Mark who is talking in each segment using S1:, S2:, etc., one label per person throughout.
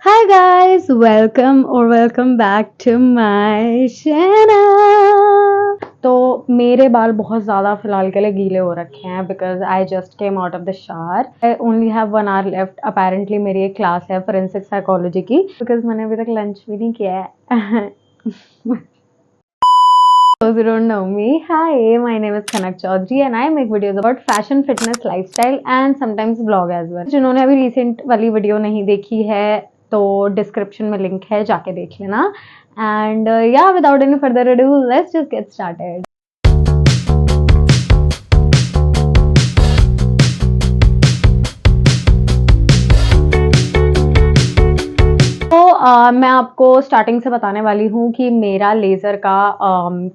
S1: Hi guys, welcome back to my channel. तो मेरे बाल बहुत ज़्यादा फिलहाल के लिए गीले हो रखे हैं because I just came out of the shower. I only have 1 hour left. Apparently मेरी एक क्लास है फोरेंसिक साइकोलॉजी की बिकॉज मैंने अभी तक लंच भी नहीं किया है. Those who don't know me, hi, my name is Kanak Chaudhary and I make videos about fashion, fitness, lifestyle and sometimes vlog as well. जिन्होंने अभी recent वाली वीडियो नहीं देखी है तो डिस्क्रिप्शन में लिंक है, जाके देख लेना. एंड या without any further ado let's just get started. मैं आपको स्टार्टिंग से बताने वाली हूँ कि मेरा लेज़र का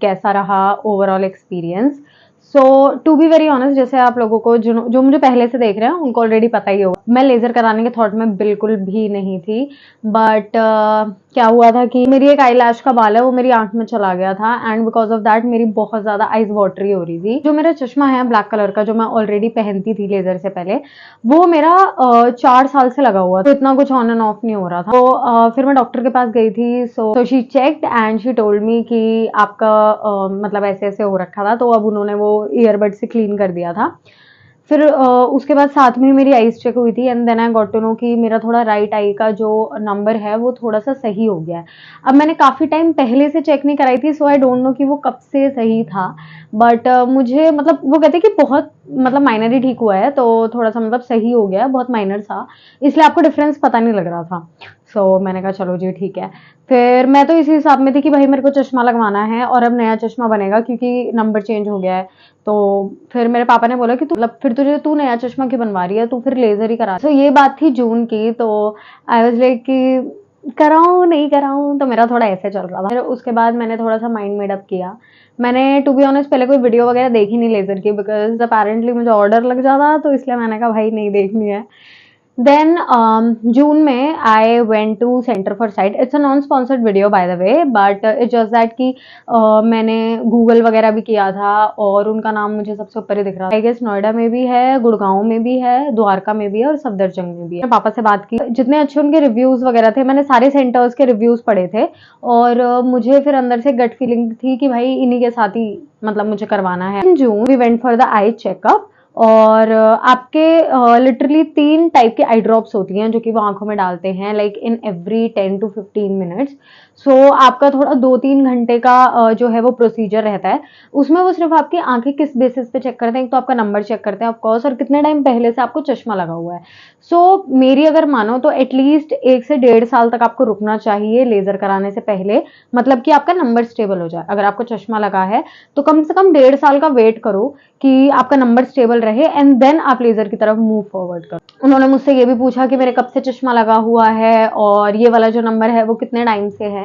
S1: कैसा रहा overall experience. So to be very honest, जैसे आप लोगों को जो मुझे पहले से देख रहे हैं उनको ऑलरेडी पता ही होगा, मैं लेज़र कराने के थॉट में बिल्कुल भी नहीं थी. बट क्या हुआ था कि मेरी एक आई लैश का बाल है वो मेरी आंख में चला गया था एंड बिकॉज ऑफ दैट मेरी बहुत ज़्यादा आइज वाटरी हो रही थी. जो मेरा चश्मा है ब्लैक कलर का जो मैं ऑलरेडी पहनती थी लेज़र से पहले, वो मेरा 4 साल से लगा हुआ था, तो इतना कुछ ऑन एंड ऑफ नहीं हो रहा था. तो फिर मैं डॉक्टर के पास गई थी. So she checked and she told me कि आपका मतलब ऐसे ऐसे हो रखा था. तो अब उन्होंने वो ईयरबड से क्लीन कर दिया था. फिर उसके बाद साथ में मेरी आईज चेक हुई थी and then I got to know कि मेरा थोड़ा राइट आई का जो नंबर है वो थोड़ा सा सही हो गया है. अब मैंने काफ़ी टाइम पहले से चेक नहीं कराई थी, सो आई डोंट नो कि वो कब से सही था. बट मुझे मतलब वो कहते कि बहुत मतलब माइनर ही ठीक हुआ है, तो थोड़ा सा मतलब सही हो गया है, बहुत माइनर था, इसलिए आपको डिफरेंस पता नहीं लग रहा था. सो मैंने कहा चलो जी ठीक है. फिर मैं तो इसी हिसाब में थी कि भाई मेरे को चश्मा लगवाना है और अब नया चश्मा बनेगा क्योंकि नंबर चेंज हो गया है. तो फिर मेरे पापा ने बोला कि मतलब फिर तू नया चश्मा क्यों बनवा रही है, तू फिर लेजर ही करा. तो ये बात थी जून की. तो आई वाज लाइक कि कराऊं नहीं कराऊं, तो मेरा थोड़ा ऐसे चल रहा था. फिर उसके बाद मैंने थोड़ा सा माइंड मेड अप किया. मैंने टू बी ऑनेस्ट पहले कोई वीडियो वगैरह देखी नहीं लेजर की बिकॉज अपेरेंटली मुझे ऑर्डर लग जाता, तो इसलिए मैंने कहा भाई नहीं देखनी है. देन जून में I went to centre for sight. It's a non sponsored video by the way, but it's just that कि मैंने गूगल वगैरह भी किया था और उनका नाम मुझे सबसे ऊपर ही दिख रहा था. आई गेस नोएडा में भी है, गुड़गांव में भी है, द्वारका में भी है और सफदरजंग में भी है. पापा से बात की, जितने अच्छे उनके रिव्यूज वगैरह थे, मैंने सारे सेंटर्स के रिव्यूज पढ़े थे और मुझे फिर अंदर से गट फीलिंग थी कि भाई इन्हीं के साथ ही मतलब मुझे करवाना है. In June we went for the eye checkup और आपके लिटरली 3 टाइप की आई ड्रॉप्स होती हैं जो कि वो आंखों में डालते हैं like in every 10 to 15 minutes. So आपका थोड़ा 2-3 घंटे का जो है वो प्रोसीजर रहता है. उसमें वो सिर्फ आपकी आंखें किस बेसिस पे चेक करते हैं, एक तो आपका नंबर चेक करते हैं ऑफकोर्स, और कितने टाइम पहले से आपको चश्मा लगा हुआ है. सो मेरी अगर मानो तो एटलीस्ट 1 से 1.5 साल तक आपको रुकना चाहिए लेजर कराने से पहले, मतलब कि आपका नंबर स्टेबल हो जाए. अगर आपको चश्मा लगा है तो कम से कम 1.5 साल का वेट करो कि आपका नंबर स्टेबल रहे एंड देन आप लेजर की तरफ मूव फॉरवर्ड करो. उन्होंने मुझसे ये भी पूछा कि मेरे कब से चश्मा लगा हुआ है और ये वाला जो नंबर है वो कितने टाइम से है.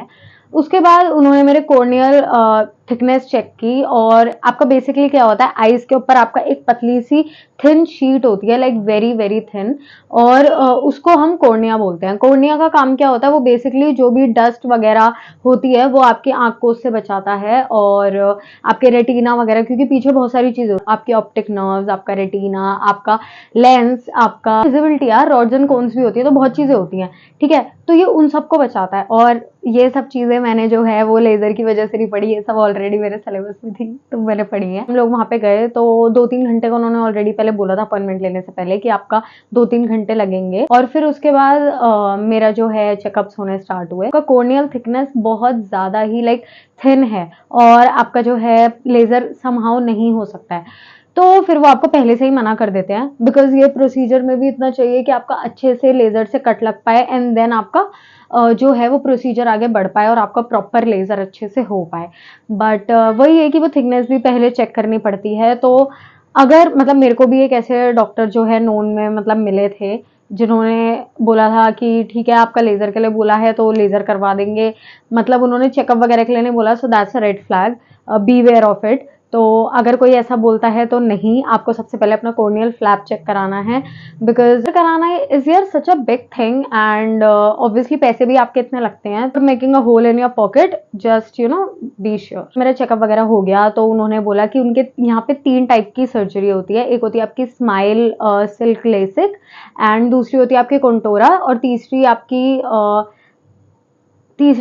S1: उसके बाद उन्होंने मेरे कॉर्नियल थिकनेस चेक की और आपका बेसिकली क्या होता है, आईज के ऊपर आपका एक पतली सी थिन शीट होती है लाइक वेरी वेरी थिन, और उसको हम कॉर्निया बोलते हैं. कॉर्निया का काम क्या होता है, वो बेसिकली जो भी डस्ट वगैरह होती है वो आपकी आंख को उससे बचाता है और आपके रेटिना वगैरह, क्योंकि पीछे बहुत सारी चीजें आपकी ऑप्टिक नर्व्स, आपका रेटिना, आपका लेंस, आपका विजिबिलिटी, यार रॉड्स एंड कोन्स भी होती है, तो बहुत चीजें होती हैं. ठीक है, तो ये उन सबको बचाता है और ये सब चीजें मैंने जो है वो लेजर की वजह से नहीं पढ़ी, ये सब ऑलरेडी मेरे सिलेबस में थी तो मैंने पढ़ी है. हम लोग वहां पे गए तो 2-3 घंटे का उन्होंने ऑलरेडी पहले बोला था अपॉइंटमेंट लेने से पहले कि आपका 2-3 घंटे लगेंगे. और फिर उसके बाद मेरा जो है चेकअप्स होने स्टार्ट हुए. आपका कॉर्नियल थिकनेस बहुत ज्यादा ही लाइक थिन है और आपका जो है लेजर समहाउ नहीं हो सकता है. तो फिर वो आपको पहले से ही मना कर देते हैं बिकॉज ये प्रोसीजर में भी इतना चाहिए कि आपका अच्छे से लेजर से कट लग पाए एंड देन आपका जो है वो प्रोसीजर आगे बढ़ पाए और आपका प्रॉपर लेजर अच्छे से हो पाए. बट वही है कि वो थिकनेस भी पहले चेक करनी पड़ती है. तो अगर मतलब मेरे को भी एक ऐसे डॉक्टर जो है नोन में मतलब मिले थे जिन्होंने बोला था कि ठीक है आपका लेजर के लिए बोला है तो लेजर करवा देंगे, मतलब उन्होंने चेकअप वगैरह के लिए नहीं बोला. So that's a red flag, beware of it. तो अगर कोई ऐसा बोलता है तो नहीं, आपको सबसे पहले अपना कॉर्नियल फ्लैप चेक कराना है, बिकॉज कराना इज यार such a big thing and obviously पैसे भी आपके इतने लगते हैं। तो making a hole in your pocket, just be sure. मेरा चेकअप वगैरह हो गया तो उन्होंने बोला कि उनके यहाँ पे 3 टाइप की सर्जरी होती है। एक होती है आपकी स्माइल सिल्क लेसिक, एंड दूसरी होती है आपकी कोंटोरा, और तीसरी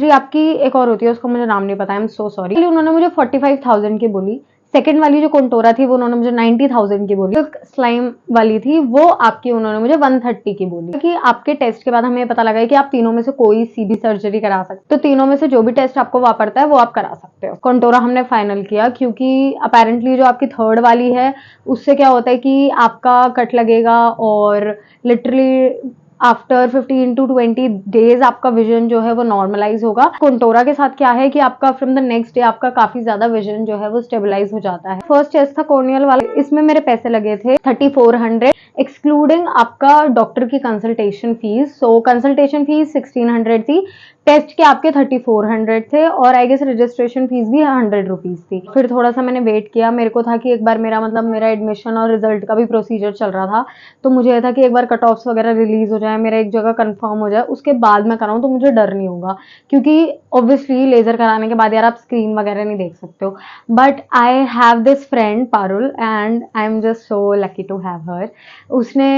S1: आपकी एक और होती है, उसको मुझे नाम नहीं पता, आई एम सो सॉरी। उन्होंने मुझे 45,000 की बोली। सेकंड वाली जो कोंटोरा थी वो उन्होंने मुझे 90,000 की बोली। स्लाइम वाली थी वो आपकी उन्होंने मुझे 130 की बोली। कि आपके टेस्ट के बाद हमें पता लगा है कि आप तीनों में से कोई सी भी सर्जरी करा सकते हो, तो तीनों में से जो भी टेस्ट आपको वहां पड़ता है वो आप करा सकते हो। कोंटोरा हमने फाइनल किया, क्योंकि अपेरेंटली जो आपकी थर्ड वाली है उससे क्या होता है कि आपका कट लगेगा और लिटरली आफ्टर 15 to 20 डेज आपका विजन जो है वो नॉर्मलाइज होगा। कोंटोरा के साथ क्या है कि आपका फ्रॉम द नेक्स्ट डे आपका काफी ज्यादा विजन जो है वो स्टेबलाइज हो जाता है। फर्स्ट टेस्ट था कॉर्नियल वाला, इसमें मेरे पैसे लगे थे 3400 एक्सक्लूडिंग आपका डॉक्टर की कंसल्टेशन फीस। सो कंसल्टेशन फीस 1600 थी, टेस्ट के आपके 3400 थे, और आई गेस रजिस्ट्रेशन फीस भी 100 रुपीज थी। फिर थोड़ा सा मैंने वेट किया, मेरे को था कि एक बार मेरा एडमिशन और रिजल्ट का भी प्रोसीजर चल रहा था, तो मुझे यह था कि एक बार कट ऑफ्स वगैरह रिलीज हो जाए, मेरा एक जगह कंफर्म हो जाए, उसके बाद मैं कराऊं तो मुझे डर नहीं होगा। क्योंकि ऑब्वियसली लेजर कराने के बाद यार आप स्क्रीन वगैरह नहीं देख सकते हो। But I have this friend Parul and I am just so lucky to have her. उसने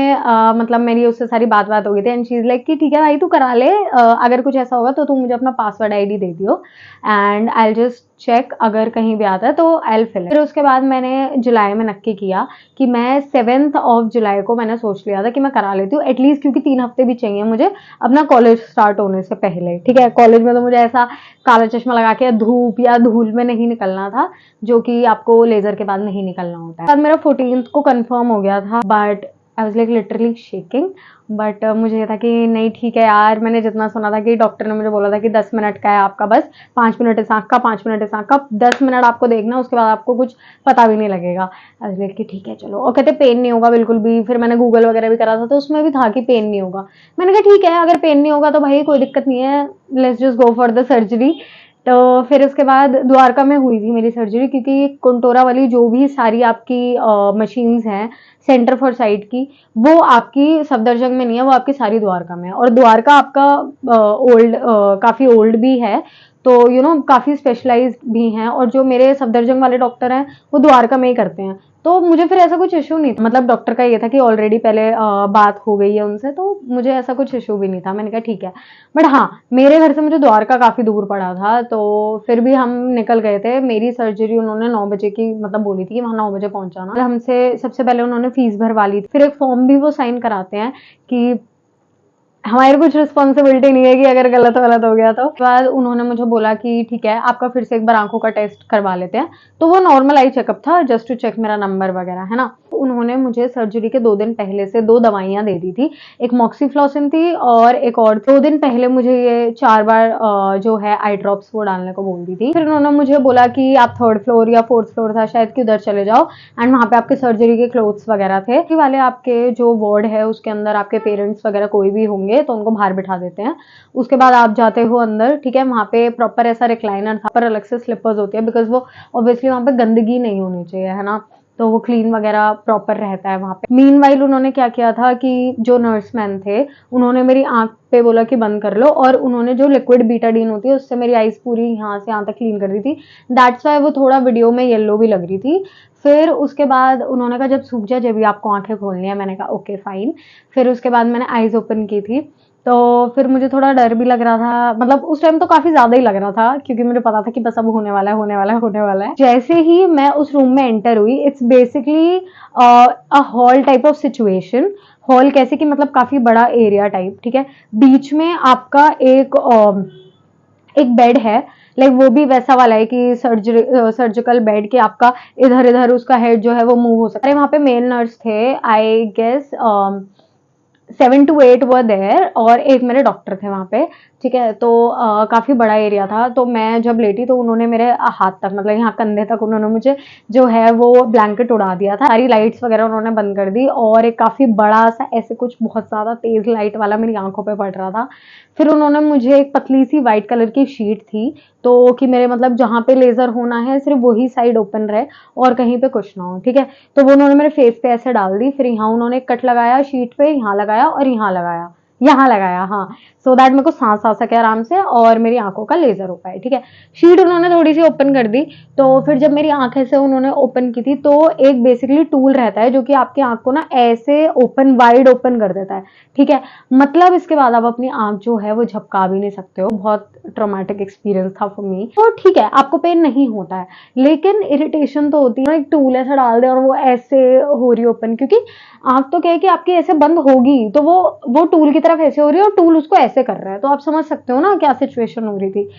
S1: मतलब मेरी उससे सारी बात हो गई थी, एंड शी इज लाइक कि ठीक है भाई तू करा ले, अगर कुछ ऐसा होगा तो तू मुझे अपना पासवर्ड आईडी दे दियो एंड आई जस्ट चेक, अगर कहीं भी आता है तो आई फिल। फिर उसके बाद मैंने जुलाई में नक्की किया कि मैं 7th of जुलाई को मैंने सोच लिया था कि मैं करा लेती हूँ एटलीस्ट, क्योंकि 3 हफ्ते भी चाहिए मुझे अपना कॉलेज स्टार्ट होने से पहले। ठीक है, कॉलेज में तो मुझे ऐसा काला चश्मा लगा के धूप या धूल में नहीं निकलना था, जो कि आपको लेजर के बाद नहीं निकलना होता है। बाद मेरा 14th को कंफर्म हो गया था, but I was like literally shaking. But मुझे ये था कि नहीं ठीक है यार, मैंने जितना सुना था कि डॉक्टर ने मुझे बोला था कि 10 मिनट का है आपका, बस 5 मिनट इस आँख का, 5 मिनट इस आँख का, 10 मिनट आपको देखना, उसके बाद आपको कुछ पता भी नहीं लगेगा। आई वाज लाइक कि ठीक है चलो, और कहते पेन नहीं होगा बिल्कुल भी। फिर मैंने गूगल वगैरह भी करा था तो उसमें भी था कि पेन नहीं होगा। मैंने कहा ठीक है, अगर पेन नहीं होगा तो भाई कोई दिक्कत नहीं है, let's just go for the surgery. तो फिर उसके बाद द्वारका में हुई थी मेरी सर्जरी, क्योंकि कोंटोरा वाली जो भी सारी आपकी मशीन्स हैं सेंटर फॉर साइट की, वो आपकी सफदरजंग में नहीं है, वो आपकी सारी द्वारका में है। और द्वारका आपका काफी ओल्ड भी है, तो काफी स्पेशलाइज्ड भी हैं, और जो मेरे सफदरजंग वाले डॉक्टर हैं वो द्वारका में ही करते हैं। तो मुझे फिर ऐसा कुछ इशू नहीं था, मतलब डॉक्टर का ये था कि ऑलरेडी पहले बात हो गई है उनसे, तो मुझे ऐसा कुछ इशू भी नहीं था। मैंने कहा ठीक है। बट हाँ, मेरे घर से मुझे द्वारका काफी दूर पड़ा था, तो फिर भी हम निकल गए थे। मेरी सर्जरी उन्होंने 9 बजे की मतलब बोली थी कि वहां 9 बजे पहुंचाना। हमसे सबसे पहले उन्होंने फीस भरवा ली थी, फिर एक फॉर्म भी वो साइन कराते हैं कि हमारी कुछ रिस्पॉन्सिबिलिटी नहीं है कि अगर गलत हो गया तो। बाद उन्होंने मुझे बोला कि ठीक है आपका फिर से एक बार आंखों का टेस्ट करवा लेते हैं। तो वो नॉर्मल आई चेकअप था, जस्ट टू चेक मेरा नंबर वगैरह, है ना। उन्होंने मुझे सर्जरी के 2 दिन पहले से 2 दवाइयां दे दी थी, एक मॉक्सीफ्लोसिन थी और एक और 2 दिन पहले मुझे ये 4 बार जो है आई ड्रॉप्स वो डालने को बोल दी थी। फिर उन्होंने मुझे बोला कि आप 3rd फ्लोर या 4th फ्लोर था शायद कि उधर चले जाओ, एंड वहां पे आपके सर्जरी के क्लोथ्स वगैरह थे वाले। आपके जो वार्ड है उसके अंदर आपके पेरेंट्स वगैरह कोई भी होंगे तो उनको बाहर बिठा देते हैं। उसके बाद आप जाते हो अंदर, ठीक है, वहां पे प्रॉपर ऐसा रिक्लाइनर था, पर अलग से स्लीपर्स होती है, बिकॉज वो ऑब्वियसली वहां पे गंदगी नहीं होनी चाहिए, है ना, तो वो क्लीन वगैरह प्रॉपर रहता है वहां पे। मीनवाइल उन्होंने क्या किया था कि जो नर्समैन थे उन्होंने मेरी आंख पे बोला कि बंद कर लो, और उन्होंने जो लिक्विड बीटाडीन होती है उससे मेरी आईज पूरी यहाँ से यहाँ तक क्लीन कर दी थी। दैट्स वाई वो थोड़ा वीडियो में येलो भी लग रही थी। फिर उसके बाद उन्होंने कहा जब सूख जाए जब भी आपको आंखें खोलनी है। मैंने कहा ओके फाइन। फिर उसके बाद मैंने आईज ओपन की थी, तो फिर मुझे थोड़ा डर भी लग रहा था, मतलब उस टाइम तो काफी ज्यादा ही लग रहा था, क्योंकि मुझे पता था कि बस अब होने वाला है होने वाला है होने वाला है। जैसे ही मैं उस रूम में एंटर हुई, it's basically a hall type of situation. Hall कैसे कि मतलब काफी बड़ा एरिया टाइप, ठीक है, बीच में आपका एक बेड है, लाइक वो भी वैसा वाला है कि सर्जिकल बेड के आपका इधर इधर उसका हेड जो है वो मूव हो सकता है। वहां पे मेल नर्स थे, I guess 7 to 8 were there और एक मेरे डॉक्टर थे वहाँ पे, ठीक है। तो काफ़ी बड़ा एरिया था, तो मैं जब लेटी तो उन्होंने मेरे हाथ तक, मतलब यहाँ कंधे तक उन्होंने मुझे जो है वो ब्लैंकेट उड़ा दिया था। सारी लाइट्स वगैरह उन्होंने बंद कर दी और एक काफ़ी बड़ा सा ऐसे कुछ बहुत ज़्यादा तेज़ लाइट वाला मेरी आंखों पे पड़ रहा था। फिर उन्होंने मुझे एक पतली सी वाइट कलर की शीट थी, तो कि मेरे मतलब जहाँ पे लेज़र होना है सिर्फ वही साइड ओपन रहे और कहीं पे कुछ ना हो, ठीक है। तो वो उन्होंने मेरे फेस पे ऐसे डाल दी, फिर यहाँ उन्होंने कट लगाया शीट पे, यहाँ लगाया और यहाँ लगाया, हाँ, सो दैट मेरे को सांस आ सके आराम से और मेरी आंखों का लेजर हो पाए, ठीक है। शीट उन्होंने थोड़ी सी ओपन कर दी, तो फिर जब मेरी आंख ऐसे उन्होंने ओपन की थी, तो एक बेसिकली टूल रहता है जो कि आपकी आंख को ना ऐसे ओपन, वाइड ओपन कर देता है, ठीक है। मतलब इसके बाद आप अपनी आंख जो है वो झपका भी नहीं सकते हो। बहुत ट्रॉमेटिक एक्सपीरियंस था फॉर मी। तो ठीक है, आपको पेन नहीं होता है, लेकिन इरिटेशन तो होती है। एक टूल ऐसा डाल दे और वो ऐसे हो रही ओपन, क्योंकि आंख तो क्या है कि आपकी ऐसे बंद होगी, तो वो टूल की तरफ ऐसे हो रही है और टूल उसको ऐसे कर रहा है, तो आप समझ सकते हो ना क्या सिचुएशन हो रही थी।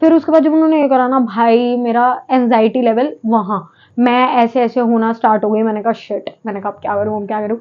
S1: फिर उसके बाद जब उन्होंने ये करा ना, भाई मेरा एंजाइटी लेवल वहां, मैं ऐसे ऐसे होना स्टार्ट हो गई। मैंने कहा शिट, मैंने कहा अब क्या करूं, क्या करूं।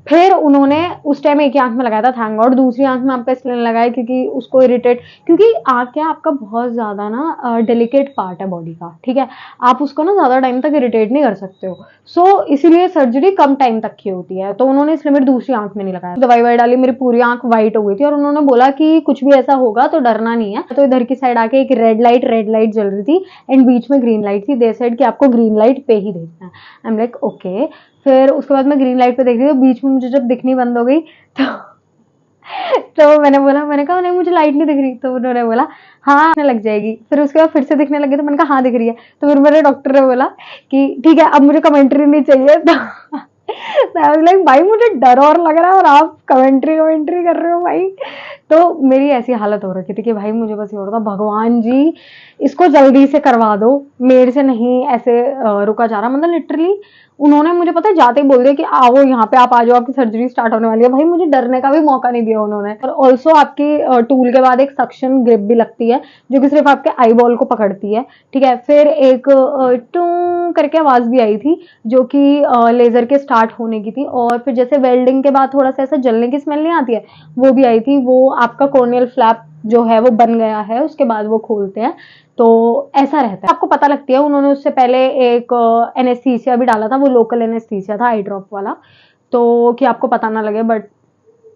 S1: फिर उन्होंने उस टाइम एक ही आंख में लगाया था, थैंक गॉड। दूसरी आंख में आपका इसलिए लगाया क्योंकि उसको इरिटेट, क्योंकि आंख क्या आपका बहुत ज्यादा ना डेलिकेट पार्ट है बॉडी का, ठीक है। आप उसको ना ज्यादा टाइम तक इरिटेट नहीं कर सकते हो, सो इसीलिए सर्जरी कम टाइम तक की होती है। तो उन्होंने इसलिए मेरी दूसरी आंख में नहीं लगाया। दवाई वाई डाली, मेरी पूरी आंख व्हाइट हो गई थी और उन्होंने बोला कि कुछ भी ऐसा होगा तो डरना नहीं है। तो इधर की साइड आके एक रेड लाइट जल रही थी एंड बीच में ग्रीन लाइट थी। दे सेड कि आपको ग्रीन लाइट पे ही देखना है। I am like okay. फिर उसके बाद मैं ग्रीन लाइट पे देख रही हूँ, बीच में मुझे जब दिखनी बंद हो गई तो मैंने बोला, मैंने कहा नहीं मुझे लाइट नहीं दिख रही। तो उन्होंने बोला हाँ लग जाएगी। फिर उसके बाद फिर से दिखने लगी, तो मैंने कहा हाँ दिख रही है। तो फिर मेरे डॉक्टर ने बोला कि ठीक है अब मुझे कमेंट्री नहीं चाहिए। तो आई वाज लाइक भाई मुझे डर और लग रहा है और आप कमेंट्री कर रहे हो भाई। तो मेरी ऐसी हालत हो रखी थी कि भाई मुझे बस ये होता, भगवान जी इसको जल्दी से करवा दो, मेरे से नहीं ऐसे रुका जा रहा। मतलब लिटरली उन्होंने मुझे पता है जाते ही बोल दिया कि आओ यहाँ पे, आप आ जाओ, आपकी सर्जरी स्टार्ट होने वाली है। भाई मुझे डरने का भी मौका नहीं दिया उन्होंने। और ऑल्सो आपकी टूल के बाद एक सक्शन ग्रिप भी लगती है जो कि सिर्फ आपके आई बॉल को पकड़ती है, ठीक है। फिर एक टू करके आवाज भी आई थी जो कि लेजर के स्टार्ट होने की थी। और फिर जैसे वेल्डिंग के बाद थोड़ा सा ऐसा जलने की स्मेल नहीं आती है, वो भी आई थी। वो आपका कॉर्नियल फ्लैप जो है वो बन गया है, उसके बाद वो खोलते हैं, तो ऐसा रहता है, आपको पता लगती है। उन्होंने उससे पहले एक एनेस्थीसिया भी डाला था, वो लोकल एनेस्थीसिया था आई ड्रॉप वाला, तो कि आपको पता ना लगे, बट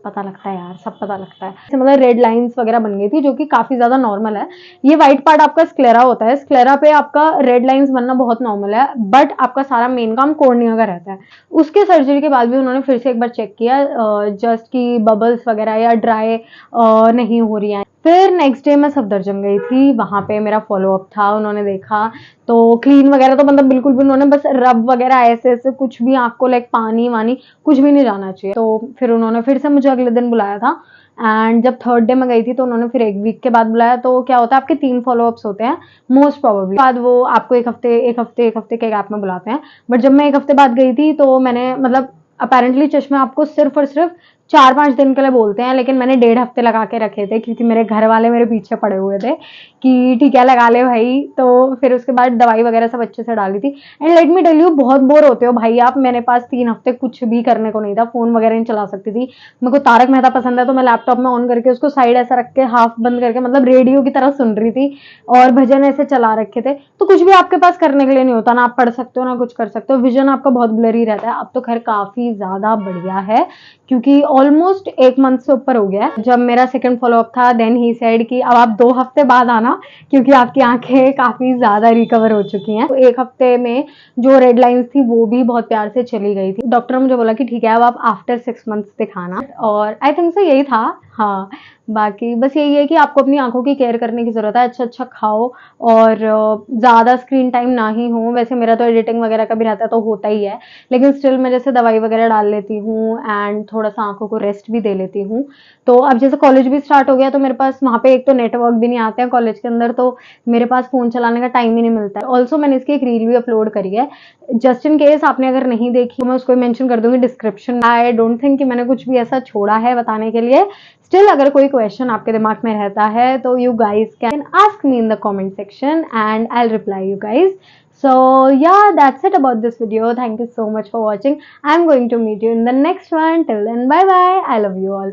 S1: पता लगता है यार, सब पता लगता है। मतलब रेड लाइंस वगैरह बन गई थी जो कि काफी ज्यादा नॉर्मल है। ये व्हाइट पार्ट आपका स्क्लेरा होता है, स्क्लेरा पे आपका रेड लाइंस बनना बहुत नॉर्मल है, बट आपका सारा मेन काम कॉर्निया का रहता है। उसके सर्जरी के बाद भी उन्होंने फिर से एक बार चेक किया, जस्ट की बबल्स वगैरह या ड्राई नहीं हो रही है। फिर नेक्स्ट डे मैं सफदरजंग गई थी, वहां पे मेरा फॉलोअप था। उन्होंने देखा तो क्लीन वगैरह तो मतलब बिल्कुल भी, उन्होंने बस रब वगैरह ऐसे ऐसे, कुछ भी आंख को लाइक पानी वानी कुछ भी नहीं जाना चाहिए। तो फिर उन्होंने फिर से मुझे अगले दिन बुलाया था एंड जब थर्ड डे में गई थी तो उन्होंने फिर एक वीक के बाद बुलाया। तो क्या होता है आपके 3 फॉलोअप्स होते हैं मोस्ट प्रोबेबली, बाद वो आपको एक हफ्ते के गैप में बुलाते हैं। बट जब मैं एक हफ्ते बाद गई थी तो मैंने मतलब अपेरेंटली चश्मे आपको सिर्फ और सिर्फ 4-5 दिन के लिए बोलते हैं, लेकिन मैंने 1.5 हफ्ते लगा के रखे थे क्योंकि मेरे घर वाले मेरे पीछे पड़े हुए थे कि ठीक है लगा ले भाई। तो फिर उसके बाद दवाई वगैरह सब अच्छे से डाली थी। And let me tell you, बहुत बोर होते हो भाई आप। मेरे पास 3 हफ्ते कुछ भी करने को नहीं था, फोन वगैरह नहीं चला सकती थी। मेरे को तारक मेहता पसंद है, तो मैं लैपटॉप में ऑन करके उसको साइड ऐसा रख के हाफ बंद करके मतलब रेडियो की तरह सुन रही थी और भजन ऐसे चला रखे थे। तो कुछ भी आपके पास करने के लिए नहीं होता ना, आप पढ़ सकते हो ना कुछ कर सकते हो, विजन आपका बहुत ब्लरी रहता है। अब तो खैर काफी ज्यादा बढ़िया है क्योंकि ऑलमोस्ट 1 मंथ से ऊपर हो गया है। जब मेरा सेकंड फॉलोअप था देन ही सेड कि अब आप 2 हफ्ते बाद आना क्योंकि आपकी आंखें काफी ज्यादा रिकवर हो चुकी हैं। तो 1 हफ्ते में जो रेड लाइंस थी वो भी बहुत प्यार से चली गई थी। डॉक्टर ने मुझे बोला कि ठीक है अब आप आफ्टर 6 मंथ्स दिखाना, और आई थिंक सो यही था। हाँ, बाकी बस यही है कि आपको अपनी आंखों की केयर करने की जरूरत है। अच्छा अच्छा खाओ और ज्यादा स्क्रीन टाइम ना ही हो। वैसे मेरा तो एडिटिंग वगैरह का भी रहता है तो होता ही है, लेकिन स्टिल मैं जैसे दवाई वगैरह डाल लेती हूँ एंड थोड़ा सा आंखों को रेस्ट भी दे लेती हूँ। तो अब जैसे कॉलेज भी स्टार्ट हो गया तो मेरे पास वहाँ पे एक तो नेटवर्क भी नहीं आते हैं कॉलेज के अंदर, तो मेरे पास फोन चलाने का टाइम ही नहीं मिलता है। ऑल्सो मैंने इसकी एक रील भी अपलोड करी है, जस्ट इन केस आपने अगर नहीं देखी तो मैं उसको मेंशन कर दूंगी डिस्क्रिप्शन। आई डोंट थिंक कि मैंने कुछ भी ऐसा छोड़ा है बताने के लिए। स्टिल अगर कोई क्वेश्चन आपके दिमाग में रहता है तो you guys can ask me in the comment section and I will reply you guys. So yeah, that's it about this video. Thank you so much for watching. I'm going to meet you in the next one. Till then, bye bye. I love you all.